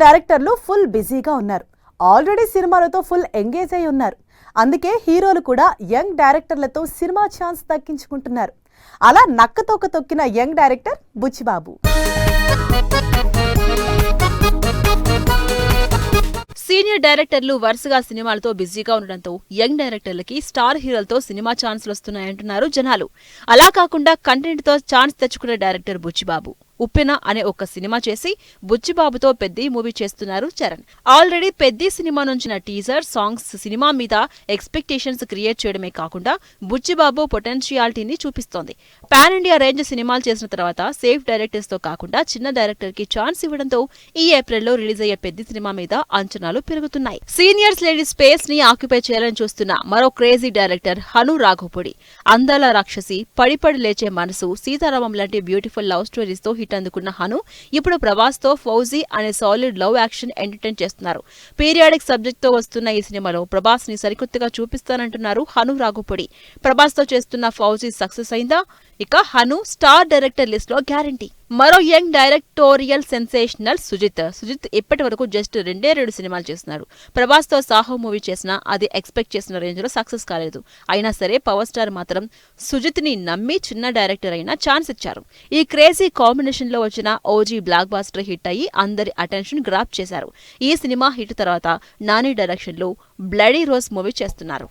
డైరెక్టర్లు ఫుల్ బిజీగా ఉన్నారు. ఆల్రెడీ సినిమాలతో ఫుల్ ఎంగేజ్ అయి ఉన్నారు. అందుకే హీరోలు కూడా యంగ్ డైరెక్టర్లతో సినిమా ఛాన్స్ దక్కించుకుంటున్నారు. అలా నక్కతోక తొక్కిన యంగ్ డైరెక్టర్ బుచ్చిబాబు. సీనియర్ డైరెక్టర్లు వరుసగా సినిమాలతో బిజీగా ఉండడంతో యంగ్ డైరెక్టర్లకి స్టార్ హీరోలతో సినిమా ఛాన్సులు వస్తున్నాయంటున్నారు జనాలు. అలా కాకుండా కంటెంట్ తో ఛాన్స్ తెచ్చుకున్న డైరెక్టర్ బుచ్చిబాబు. ఉప్పెన అనే ఒక సినిమా చేసి బుచ్చిబాబుతో పెద్ది మూవీ చేస్తున్నారు చరణ్. ఆల్రెడీ పెద్ది సినిమా నుంచిన టీజర్ సాంగ్స్ సినిమా మీద ఎక్స్పెక్టేషన్స్ క్రియేట్ చేయడమే కాకుండా బుచ్చిబాబు పొటెన్షియాలిటీని చూపిస్తోంది. పాన్ ఇండియా రేంజ్ సినిమాలు చేసిన తర్వాత సేఫ్ డైరెక్టర్స్ తో కాకుండా చిన్న డైరెక్టర్ కి ఛాన్స్ ఇవ్వడంతో ఈ ఏప్రిల్లో రిలీజ్ అయ్యే పెద్ది సినిమా మీద అంచనాలు పెరుగుతున్నాయి. సీనియర్స్ లేడీ స్పేస్ ని ఆక్యుపై చేయాలని చూస్తున్న మరో క్రేజీ డైరెక్టర్ హను రాఘోపుడి. అందాల రాక్షసి, పడిపడి లేచే మనసు, సీతారామం లాంటి బ్యూటిఫుల్ లవ్ స్టోరీస్ తో అందుకున్న హను ఇప్పుడు ప్రభాస్ తో ఫౌజీ అనే సాలిడ్ లవ్ యాక్షన్ ఎంటర్టైన్ చేస్తున్నారు. పీరియాడిక్ సబ్జెక్ట్ తో వస్తున్న ఈ సినిమాలో ప్రభాస్ ని సరికొత్తగా చూపిస్తానంటున్నారు హను రాఘోపుడి. ప్రభాస్ తో చేస్తున్న ఫౌజీ సక్సెస్ అయిందా? ఇక హను స్టార్ డైరెక్టర్ లిస్ట్ లో గ్యారంటీ. మరో యంగ్ డైరెక్టోరియల్ సెన్సేషనల్ సుజిత్ ఇప్పటి వరకు జస్ట్ 2 సినిమాలు చేస్తున్నారు. ప్రభాస్ తో సాహో మూవీ చేసినా అది ఎక్స్పెక్ట్ చేసిన రేంజ్ లో సక్సెస్ కాలేదు. అయినా సరే పవర్ స్టార్ మాత్రం సుజిత్ ని నమ్మి చిన్న డైరెక్టర్ అయినా ఛాన్స్ ఇచ్చారు. ఈ క్రేజీ కాంబినేషన్ లో వచ్చిన ఓజీ బ్లాక్ బాస్టర్ హిట్ అయ్యి అందరి అటెన్షన్ గ్రాప్ చేశారు. ఈ సినిమా హిట్ తర్వాత నాని డైరెక్షన్ లో బ్లడీ రోజ్ మూవీ చేస్తున్నారు.